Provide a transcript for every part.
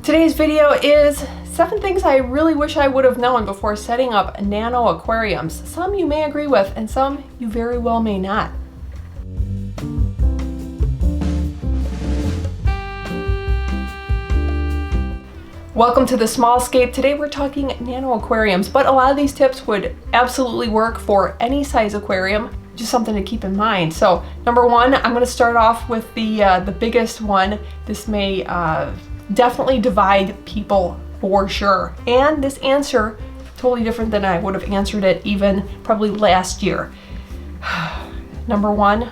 Today's video is 7 things I really wish I would have known before setting up nano aquariums. Some you may agree with and some you very well may not. Welcome to the Smallscape. Today we're talking nano aquariums, but a lot of these tips would absolutely work for any size aquarium. Just something to keep in mind. So number 1, I'm going to start off with the biggest one. This may definitely divide people for sure. And this answer, totally different than I would have answered it even probably last year. Number 1,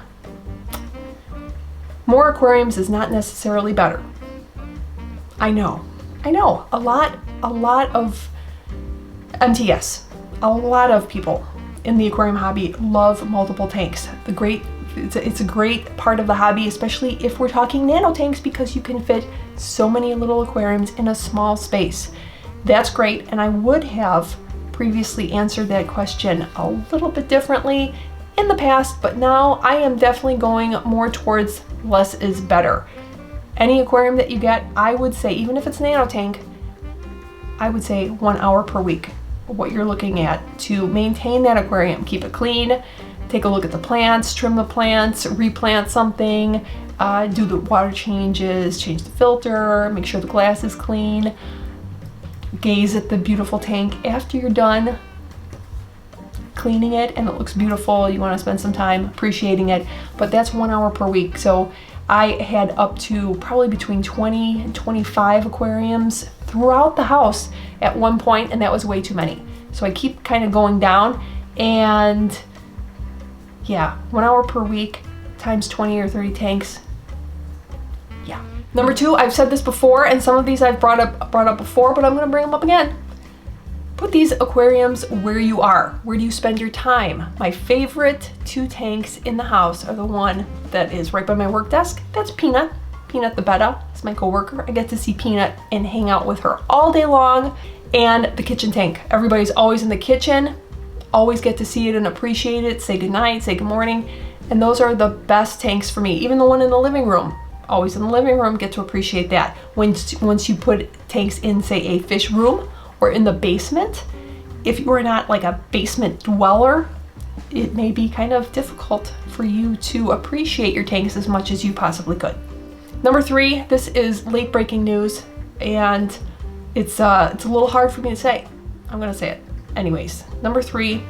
more aquariums is not necessarily better. I know, a lot of MTS, a lot of people in the aquarium hobby love multiple tanks. It's a great part of the hobby, especially if we're talking nano tanks, because you can fit so many little aquariums in a small space. That's great, and I would have previously answered that question a little bit differently in the past, but now I am definitely going more towards less is better. Any aquarium that you get, I would say, even if it's a nano tank, I would say 1 hour per week, what you're looking at to maintain that aquarium. Keep it clean, take a look at the plants, trim the plants, replant something, do the water changes, change the filter, make sure the glass is clean, gaze at the beautiful tank. After you're done cleaning it and it looks beautiful, you want to spend some time appreciating it, but that's 1 hour per week. So I had up to probably between 20 and 25 aquariums throughout the house at one point, and that was way too many. So I keep kind of going down, and yeah, 1 hour per week times 20 or 30 tanks. Yeah. Number 2, I've said this before, and some of these I've brought up before, but I'm going to bring them up again. Put these aquariums where you are. Where do you spend your time? My favorite 2 tanks in the house are the one that is right by my work desk. That's Peanut. Peanut the betta is my coworker. I get to see Peanut and hang out with her all day long. And the kitchen tank. Everybody's always in the kitchen. Always get to see it and appreciate it. Say goodnight, say good morning. And those are the best tanks for me. Even the one in the living room. Always in the living room, get to appreciate that. Once you put tanks in, say, a fish room, or in the basement, if you are not like a basement dweller, it may be kind of difficult for you to appreciate your tanks as much as you possibly could. Number 3, this is late breaking news, and it's a little hard for me to say. I'm gonna say it anyways. Number 3,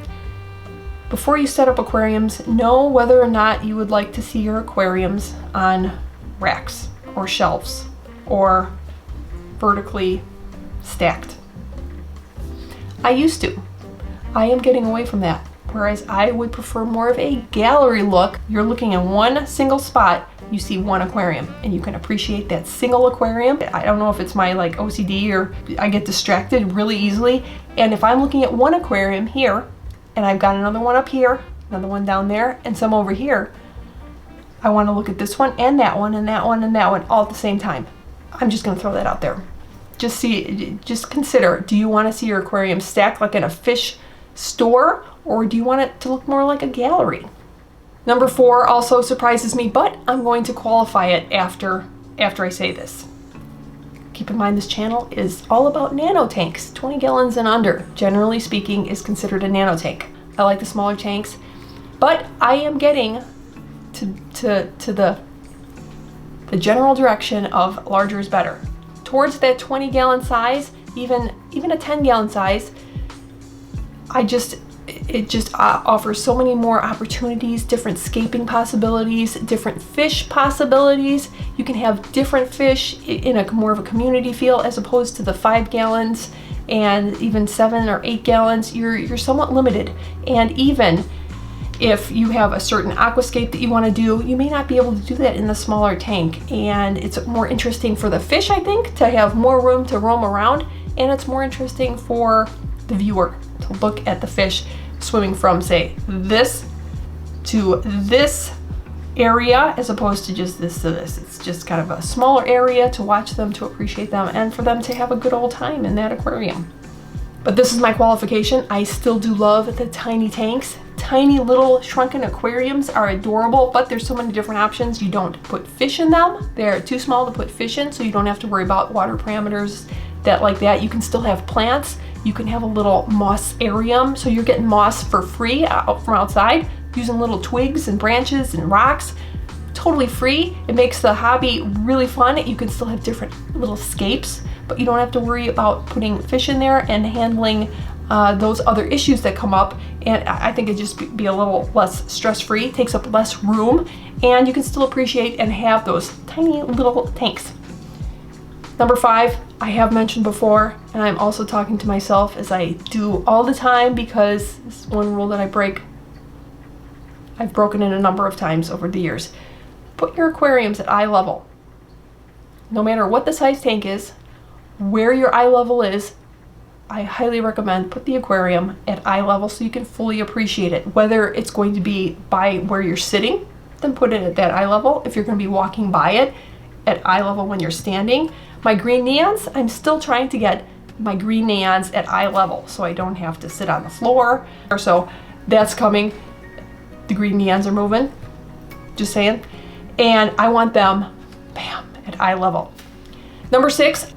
before you set up aquariums, know whether or not you would like to see your aquariums on racks or shelves or vertically stacked. I used to. I am getting away from that. Whereas I would prefer more of a gallery look. You're looking in one single spot, you see one aquarium, and you can appreciate that single aquarium. I don't know if it's my like OCD or I get distracted really easily. And if I'm looking at one aquarium here, and I've got another one up here, another one down there, and some over here, I want to look at this one and that one and that one and that one all at the same time. I'm just gonna throw that out there. Just consider, do you want to see your aquarium stacked like in a fish store, or do you want it to look more like a gallery? Number 4 also surprises me, but I'm going to qualify it after I say this. Keep in mind, this channel is all about nano tanks. 20 gallons and under, generally speaking, is considered a nano tank. I like the smaller tanks, but I am getting to the general direction of larger is better. Towards that 20 gallon size, even a 10 gallon size, it just offers so many more opportunities, different scaping possibilities, different fish possibilities. You can have different fish in a more of a community feel, as opposed to the 5 gallons and even 7 or 8 gallons. You're somewhat limited, and even if you have a certain aquascape that you want to do, you may not be able to do that in the smaller tank. And it's more interesting for the fish, I think, to have more room to roam around. And it's more interesting for the viewer to look at the fish swimming from, say, this to this area, as opposed to just this to this. It's just kind of a smaller area to watch them, to appreciate them, and for them to have a good old time in that aquarium. But this is my qualification. I still do love the tiny tanks. tiny little shrunken aquariums are adorable, but there's so many different options. You don't put fish in them. They're too small to put fish in, so you don't have to worry about water parameters like that. You can still have plants. You can have a little mossarium, so you're getting moss for free out from outside, using little twigs and branches and rocks. Totally free. It makes the hobby really fun. You can still have different little scapes, but you don't have to worry about putting fish in there and handling those other issues that come up. And I think it'd just be a little less stress-free, takes up less room, and you can still appreciate and have those tiny little tanks. Number 5, I have mentioned before, and I'm also talking to myself as I do all the time, because this is one rule that I break. I've broken it a number of times over the years. Put your aquariums at eye level. No matter what the size tank is, where your eye level is, I highly recommend put the aquarium at eye level so you can fully appreciate it. Whether it's going to be by where you're sitting, then put it at that eye level. If you're going to be walking by it, at eye level when you're standing. My green neons, I'm still trying to get my green neons at eye level so I don't have to sit on the floor. So that's coming. The green neons are moving, just saying. And I want them, bam, at eye level. Number 6,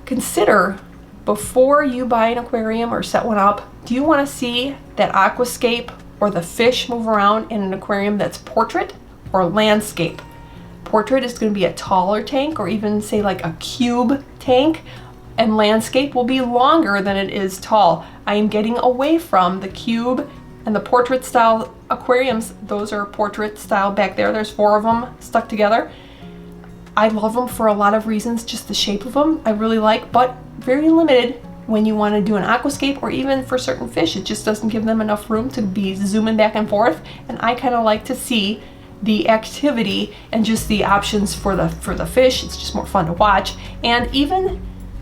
consider before you buy an aquarium or set one up, do you want to see that aquascape or the fish move around in an aquarium that's portrait or landscape? Portrait is going to be a taller tank, or even say like a cube tank, and landscape will be longer than it is tall. I am getting away from the cube and the portrait style aquariums. Those are portrait style back there. There's 4 of them stuck together. I love them for a lot of reasons, just the shape of them I really like, but very limited when you want to do an aquascape, or even for certain fish. It just doesn't give them enough room to be zooming back and forth, and I kind of like to see the activity and just the options for the fish. It's just more fun to watch. And even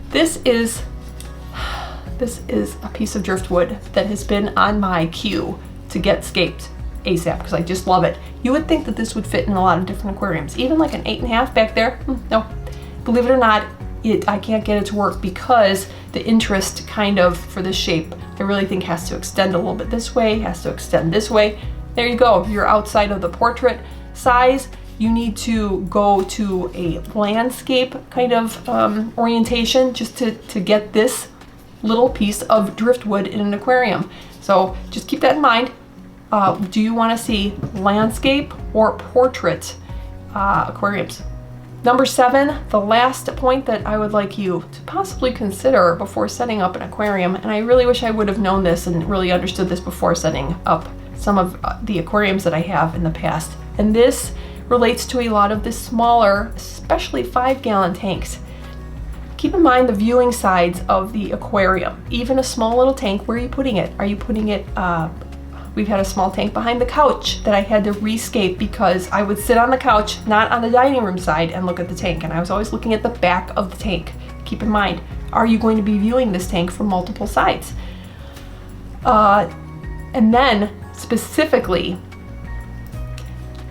this is a piece of driftwood that has been on my queue to get scaped ASAP because I just love it. You would think that this would fit in a lot of different aquariums, even like an 8.5 back there. No, believe it or not, I can't get it to work because the interest kind of for this shape I really think has to extend a little bit this way, has to extend this way. There you go. If you're outside of the portrait size, you need to go to a landscape kind of orientation just to get this little piece of driftwood in an aquarium. So just keep that in mind. Do you want to see landscape or portrait aquariums? Number 7, the last point that I would like you to possibly consider before setting up an aquarium, and I really wish I would have known this and really understood this before setting up some of the aquariums that I have in the past. And this relates to a lot of the smaller, especially 5-gallon tanks. Keep in mind the viewing sides of the aquarium. Even a small little tank, where are you putting it? Are you putting it, we've had a small tank behind the couch that I had to rescape because I would sit on the couch, not on the dining room side, and look at the tank. And I was always looking at the back of the tank. Keep in mind, are you going to be viewing this tank from multiple sides? And then specifically,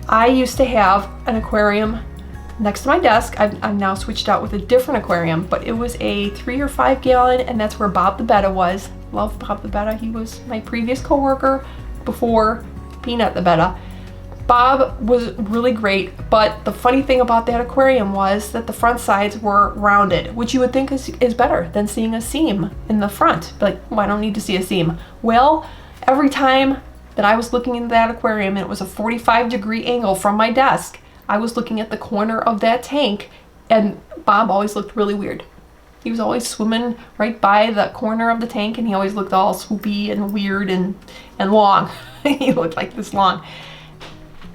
I used to have an aquarium next to my desk. I've now switched out with a different aquarium, but it was a 3 or 5 gallon, and that's where Bob the Betta was. Love Bob the Betta. He was my previous coworker before Peanut the Betta. Bob was really great, but the funny thing about that aquarium was that the front sides were rounded, which you would think is better than seeing a seam in the front. Like, well, I don't need to see a seam. Well, every time that I was looking into that aquarium, and it was a 45-degree angle from my desk, I was looking at the corner of that tank, and Bob always looked really weird. He was always swimming right by the corner of the tank, and he always looked all swoopy and weird and long. He looked like this long.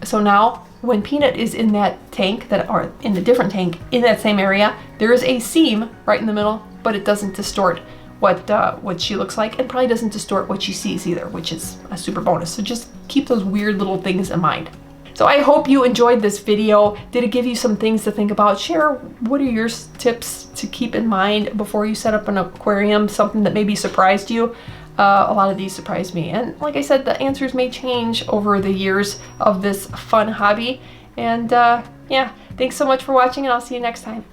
So now, when Peanut is in that tank, or in a different tank in that same area, there is a seam right in the middle, but it doesn't distort what she looks like, and probably doesn't distort what she sees either, which is a super bonus. So just keep those weird little things in mind. So I hope you enjoyed this video. Did it give you some things to think about? Share what are your tips to keep in mind before you set up an aquarium, something that maybe surprised you. A lot of these surprised me. And like I said, the answers may change over the years of this fun hobby. And yeah, thanks so much for watching, and I'll see you next time.